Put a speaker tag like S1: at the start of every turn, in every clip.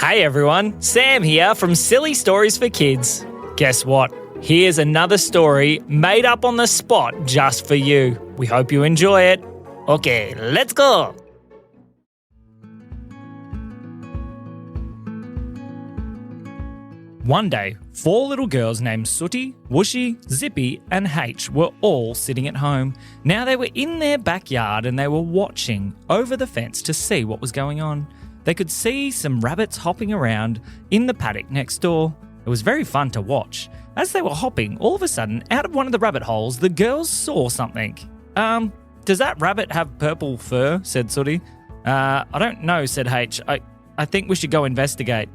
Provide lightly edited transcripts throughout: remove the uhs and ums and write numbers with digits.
S1: Hey everyone, Sam here from Silly Stories for Kids. Guess what? Here's another story made up on the spot just for you. We hope you enjoy it. Okay, let's go. One day, 4 little girls named Sooty, Wooshy, Zippy and H were all sitting at home. Now they were in their backyard and they were watching over the fence to see what was going on. They could see some rabbits hopping around in the paddock next door. It was very fun to watch. As they were hopping, all of a sudden, out of one of the rabbit holes, the girls saw something. Does that rabbit have purple fur? Said Sooty. I don't know, said H. I think we should go investigate.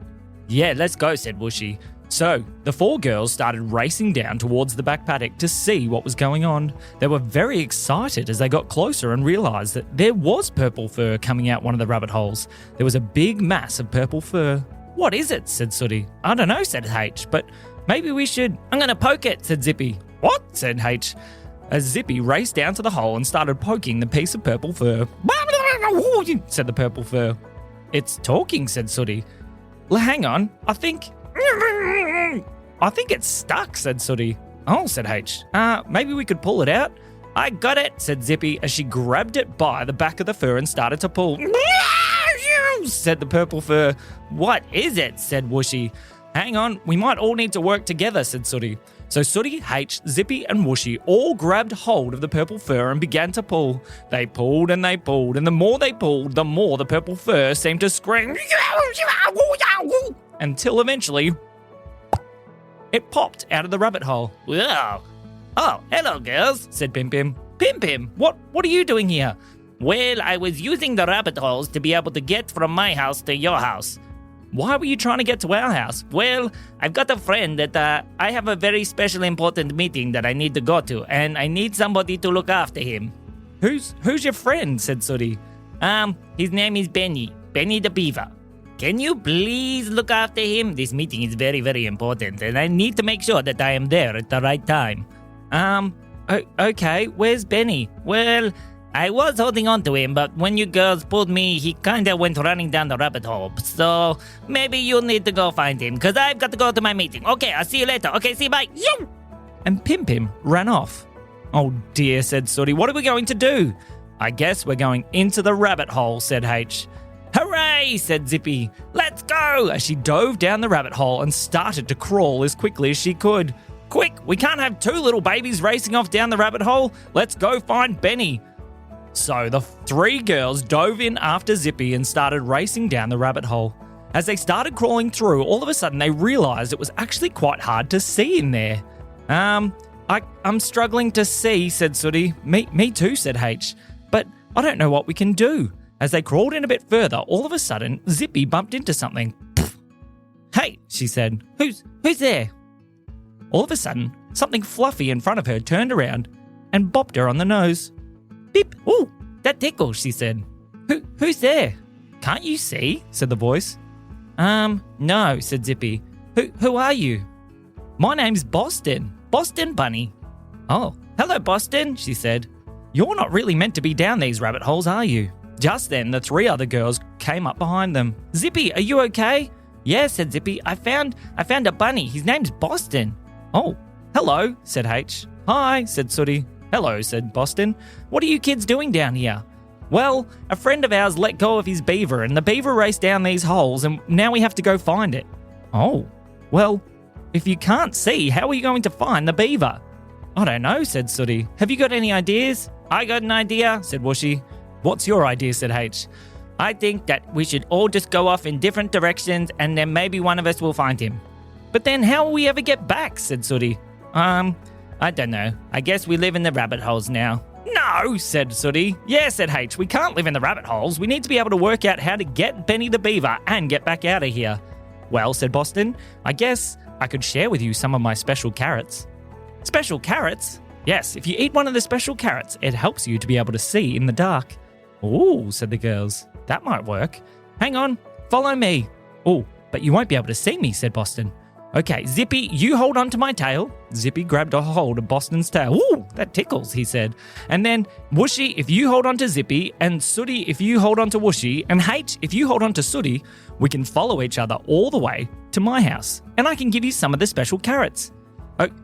S1: Yeah, let's go, said Wooshy. So, the 4 girls started racing down towards the back paddock to see what was going on. They were very excited as they got closer and realised that there was purple fur coming out one of the rabbit holes. There was a big mass of purple fur. What is it? Said Sooty. I don't know, said H, but maybe we should... I'm going to poke it, said Zippy. What? Said H. As Zippy raced down to the hole and started poking the piece of purple fur. Said the purple fur. It's talking, said Sooty. Well, hang on, I think it's stuck, said Sooty. Oh, said H. Maybe we could pull it out? I got it, said Zippy as she grabbed it by the back of the fur and started to pull. Said the purple fur. What is it? Said Wooshy. Hang on, we might all need to work together, said Sooty. So Sooty, H, Zippy and Wooshy all grabbed hold of the purple fur and began to pull. They pulled and the more they pulled, the more the purple fur seemed to scream. Until eventually, it popped out of the rabbit hole. Wow. Oh, hello girls, said Pim Pim. Pim Pim, what are you doing here? Well, I was using the rabbit holes to be able to get from my house to your house. Why were you trying to get to our house? Well, I've got a friend that I have a very special important meeting that I need to go to, and I need somebody to look after him. Who's your friend? Said Sooty. His name is Benny the Beaver. Can you please look after him? This meeting is very, very important, and I need to make sure that I am there at the right time. Okay, where's Benny? Well, I was holding on to him, but when you girls pulled me, he kinda went running down the rabbit hole. So maybe you'll need to go find him, because I've got to go to my meeting. Okay, I'll see you later. Okay, see you, bye. And Pim Pim ran off. Oh dear, said Sooty. What are we going to do? I guess we're going into the rabbit hole, said H. Hooray, said Zippy. Let's go, as she dove down the rabbit hole and started to crawl as quickly as she could. Quick, we can't have 2 little babies racing off down the rabbit hole. Let's go find Benny. So the 3 girls dove in after Zippy and started racing down the rabbit hole. As they started crawling through, all of a sudden they realised it was actually quite hard to see in there. I'm struggling to see, said Sooty. Me too, said H. But I don't know what we can do. As they crawled in a bit further, all of a sudden, Zippy bumped into something. Hey, she said. Who's there? All of a sudden, something fluffy in front of her turned around and bopped her on the nose. Beep! Ooh, that tickles, she said. Who's there? Can't you see? Said the voice. No, said Zippy. Who are you? My name's Boston. Boston Bunny. Oh, hello, Boston, she said. You're not really meant to be down these rabbit holes, are you? Just then, the 3 other girls came up behind them. Zippy, are you okay? Yeah, said Zippy. I found a bunny. His name's Boston. Oh, hello, said H. Hi, said Sooty. Hello, said Boston. What are you kids doing down here? Well, a friend of ours let go of his beaver and the beaver raced down these holes and now we have to go find it. Oh, well, if you can't see, how are you going to find the beaver? I don't know, said Sooty. Have you got any ideas? I got an idea, said Wooshy. What's your idea, said H. I think that we should all just go off in different directions and then maybe one of us will find him. But then how will we ever get back, said Sooty. I don't know. I guess we live in the rabbit holes now. No, said Sooty. Yeah, said H. We can't live in the rabbit holes. We need to be able to work out how to get Benny the Beaver and get back out of here. Well, said Boston, I guess I could share with you some of my special carrots. Special carrots? Yes, if you eat one of the special carrots, it helps you to be able to see in the dark. Ooh, said the girls. That might work. Hang on, follow me. Oh, but you won't be able to see me, said Boston. Okay, Zippy, you hold on to my tail. Zippy grabbed a hold of Boston's tail. Ooh, that tickles, he said. And then, Whooshy, if you hold on to Zippy, and Sooty, if you hold on to Whooshy, and H, if you hold on to Sooty, we can follow each other all the way to my house, and I can give you some of the special carrots.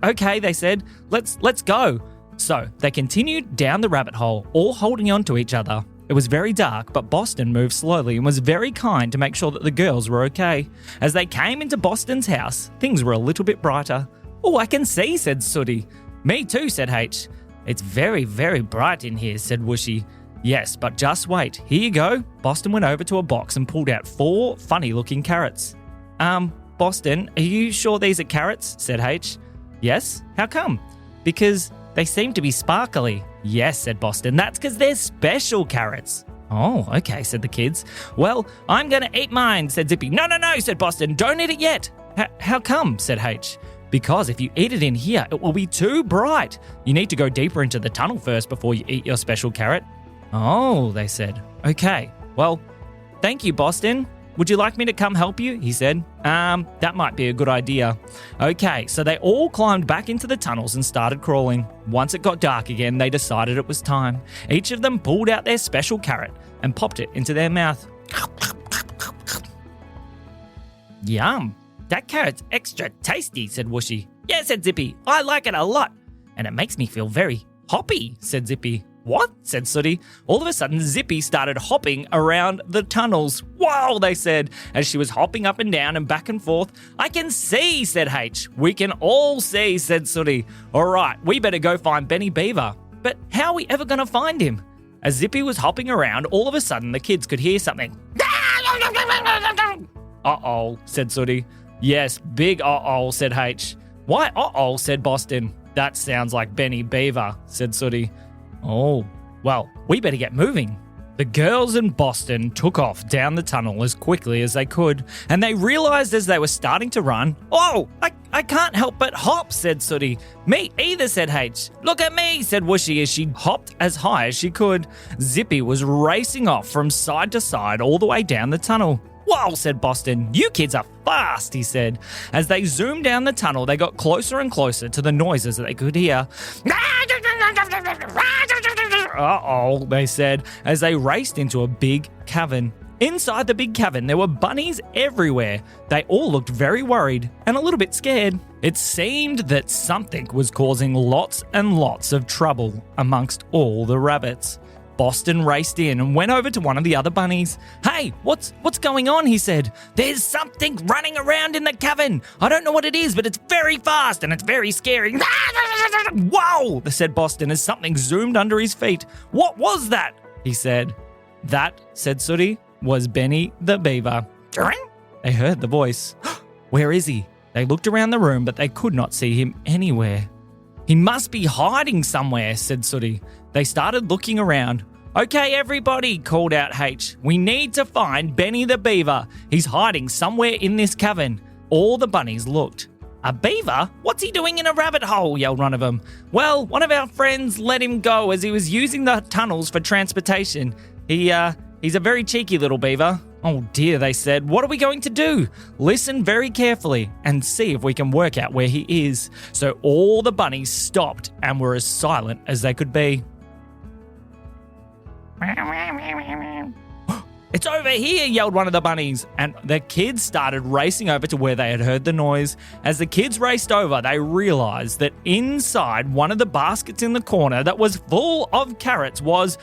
S1: Okay, they said, let's go. So they continued down the rabbit hole, all holding on to each other. It was very dark, but Boston moved slowly and was very kind to make sure that the girls were okay. As they came into Boston's house, things were a little bit brighter. Oh, I can see, said Sooty. Me too, said H. It's very, very bright in here, said Whooshy. Yes, but just wait. Here you go. Boston went over to a box and pulled out 4 funny-looking carrots. Boston, are you sure these are carrots? Said H. Yes? How come? Because they seem to be sparkly. Yes, said Boston. That's because they're special carrots. Oh, okay, said the kids. Well, I'm going to eat mine, said Zippy. No, said Boston. Don't eat it yet. How come? Said H. Because if you eat it in here, it will be too bright. You need to go deeper into the tunnel first before you eat your special carrot. Oh, they said. Okay, well, thank you, Boston. Would you like me to come help you? He said. That might be a good idea. Okay, so they all climbed back into the tunnels and started crawling. Once it got dark again, they decided it was time. Each of them pulled out their special carrot and popped it into their mouth. Yum, that carrot's extra tasty, said Whooshy. Yeah, said Zippy, I like it a lot. And it makes me feel very hoppy, said Zippy. What? Said Sooty. All of a sudden, Zippy started hopping around the tunnels. Wow, they said, as she was hopping up and down and back and forth. I can see, said H. We can all see, said Sooty. All right, we better go find Benny Beaver. But how are we ever going to find him? As Zippy was hopping around, all of a sudden, the kids could hear something. Uh-oh, said Sooty. Yes, big uh-oh, said H. Why uh-oh, said Boston. That sounds like Benny Beaver, said Sooty. Oh, well, we better get moving. The girls in Boston took off down the tunnel as quickly as they could, and they realized as they were starting to run, oh, I can't help but hop, said Sooty. Me either, said H. Look at me, said Whooshy as she hopped as high as she could. Zippy was racing off from side to side all the way down the tunnel. Whoa, said Boston. You kids are fast, he said. As they zoomed down the tunnel, they got closer and closer to the noises that they could hear. Uh-oh, they said, as they raced into a big cavern. Inside the big cavern, there were bunnies everywhere. They all looked very worried and a little bit scared. It seemed that something was causing lots and lots of trouble amongst all the rabbits. Boston raced in and went over to one of the other bunnies. Hey, what's going on? He said. There's something running around in the cavern. I don't know what it is, but it's very fast and it's very scary. Whoa, said Boston as something zoomed under his feet. What was that? He said. That, said Sooty, was Benny the Beaver. They heard the voice. Where is he? They looked around the room, but they could not see him anywhere. He must be hiding somewhere, said Sooty. They started looking around. Okay, everybody, called out H. We need to find Benny the Beaver. He's hiding somewhere in this cavern. All the bunnies looked. A beaver? What's he doing in a rabbit hole? Yelled one of them. Well, one of our friends let him go as he was using the tunnels for transportation. He's a very cheeky little beaver. Oh dear, they said. What are we going to do? Listen very carefully and see if we can work out where he is. So all the bunnies stopped and were as silent as they could be. It's over here, yelled one of the bunnies, and the kids started racing over to where they had heard the noise. As the kids raced over, they realized that inside one of the baskets in the corner that was full of carrots was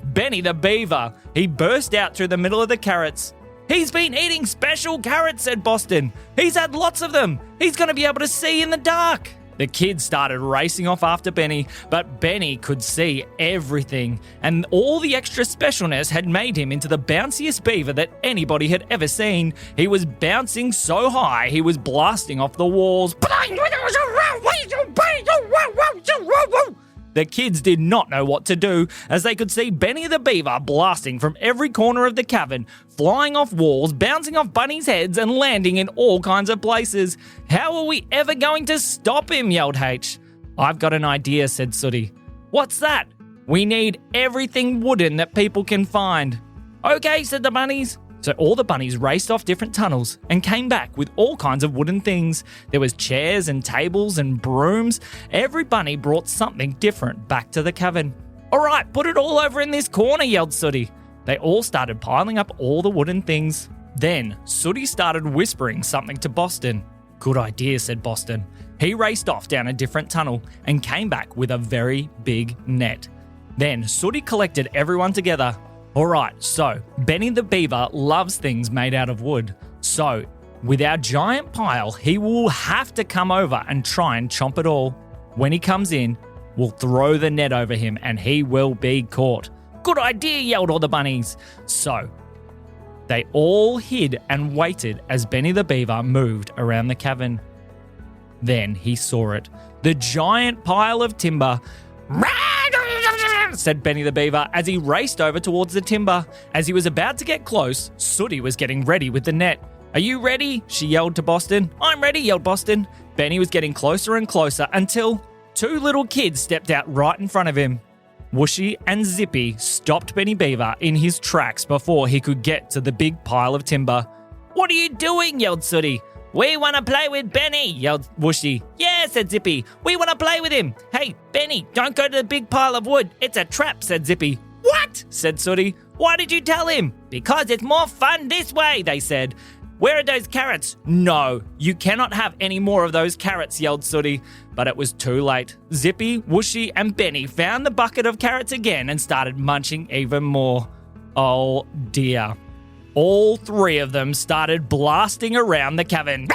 S1: Benny the Beaver. He burst out through the middle of the carrots. He's been eating special carrots, said Boston. He's had lots of them. He's going to be able to see in the dark. The kids started racing off after Benny, but Benny could see everything, and all the extra specialness had made him into the bounciest beaver that anybody had ever seen. He was bouncing so high, he was blasting off the walls. The kids did not know what to do, as they could see Benny the Beaver blasting from every corner of the cavern, flying off walls, bouncing off bunnies' heads, and landing in all kinds of places. How are we ever going to stop him? Yelled H. I've got an idea, said Sooty. What's that? We need everything wooden that people can find. Okay, said the bunnies. So all the bunnies raced off different tunnels and came back with all kinds of wooden things. There was chairs and tables and brooms. Every bunny brought something different back to the cavern. "All right, put it all over in this corner," yelled Sooty. They all started piling up all the wooden things. Then Sooty started whispering something to Boston. "Good idea," said Boston. He raced off down a different tunnel and came back with a very big net. Then Sooty collected everyone together. "All right, so Benny the Beaver loves things made out of wood. So with our giant pile, he will have to come over and try and chomp it all. When he comes in, we'll throw the net over him and he will be caught." "Good idea," yelled all the bunnies. So they all hid and waited as Benny the Beaver moved around the cavern. Then he saw it, the giant pile of timber. Said Benny the Beaver as he raced over towards the timber. As he was about to get close, Sooty was getting ready with the net. "Are you ready?" she yelled to Boston. "I'm ready," yelled Boston. Benny was getting closer and closer until 2 little kids stepped out right in front of him. Whooshy and Zippy stopped Benny Beaver in his tracks before he could get to the big pile of timber. "What are you doing?" yelled Sooty. "We want to play with Benny," yelled Whooshy. "Yeah," said Zippy. "We want to play with him." "Hey, Benny, don't go to the big pile of wood. It's a trap," said Zippy. "What?" said Sooty. "Why did you tell him?" "Because it's more fun this way," they said. "Where are those carrots?" "No, you cannot have any more of those carrots," yelled Sooty. But it was too late. Zippy, Whooshy, and Benny found the bucket of carrots again and started munching even more. Oh dear. All 3 of them started blasting around the cavern.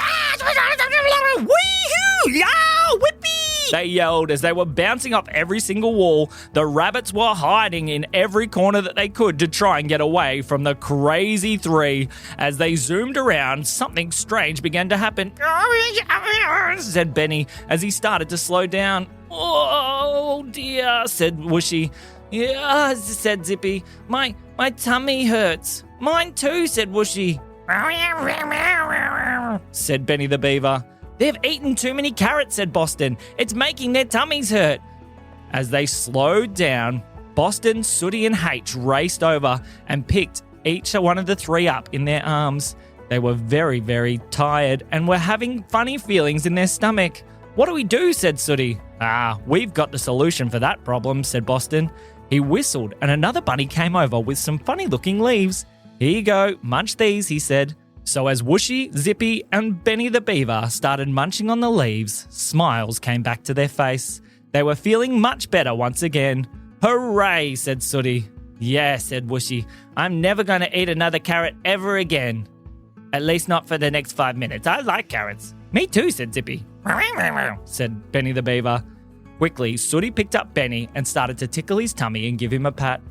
S1: "Wee-hoo! Yow! Whippy!" they yelled as they were bouncing off every single wall. The rabbits were hiding in every corner that they could to try and get away from the crazy 3. As they zoomed around, something strange began to happen. Said Benny as he started to slow down. "Oh dear," said Whooshy. "Yeah," said Zippy. My tummy hurts." "Mine too," said Whooshy. Said Benny the Beaver. "They've eaten too many carrots," said Boston. "It's making their tummies hurt." As they slowed down, Boston, Sooty, and H raced over and picked each one of the 3 up in their arms. They were very, very tired and were having funny feelings in their stomach. "What do we do?" said Sooty. "We've got the solution for that problem," said Boston. He whistled and another bunny came over with some funny-looking leaves. "Here you go, munch these," he said. So as Whooshy, Zippy, and Benny the Beaver started munching on the leaves, smiles came back to their face. They were feeling much better once again. "Hooray," said Sooty. "Yeah," said Whooshy. "I'm never going to eat another carrot ever again. At least not for the next 5 minutes. I like carrots." "Me too," said Zippy. Said Benny the Beaver. Quickly, Sooty picked up Benny and started to tickle his tummy and give him a pat.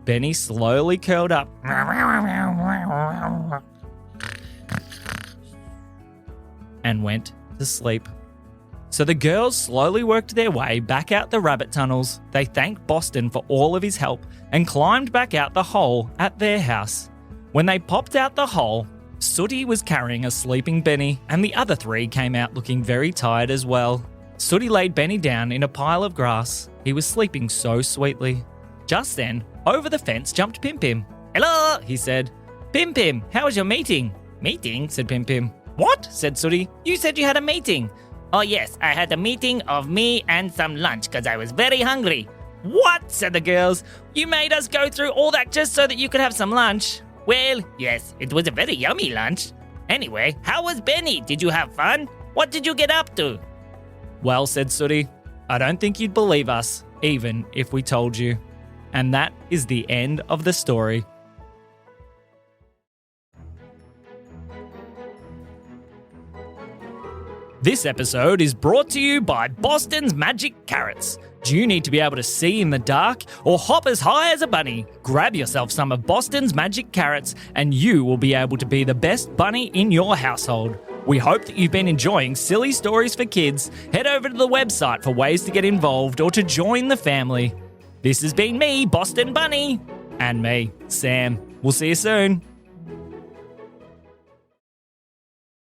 S1: Benny slowly curled up and went to sleep. So the girls slowly worked their way back out the rabbit tunnels. They thanked Boston for all of his help and climbed back out the hole at their house. When they popped out the hole, Sooty was carrying a sleeping Benny, and the other 3 came out looking very tired as well. Sooty laid Benny down in a pile of grass. He was sleeping so sweetly. Just then, over the fence jumped Pim Pim. "Hello," he said. "Pim Pim, how was your meeting?" "Meeting?" said Pim Pim. "What?" said Sooty. "You said you had a meeting." "Oh yes, I had a meeting of me and some lunch because I was very hungry." "What?" said the girls. "You made us go through all that just so that you could have some lunch." "Well, yes, it was a very yummy lunch. Anyway, how was Benny? Did you have fun? What did you get up to?" "Well," said Sooty, "I don't think you'd believe us, even if we told you." And that is the end of the story. This episode is brought to you by Boston's Magic Carrots. Do you need to be able to see in the dark or hop as high as a bunny? Grab yourself some of Boston's Magic Carrots and you will be able to be the best bunny in your household. We hope that you've been enjoying Silly Stories for Kids. Head over to the website for ways to get involved or to join the family. This has been me, Boston Bunny, and me, Sam. We'll see you soon.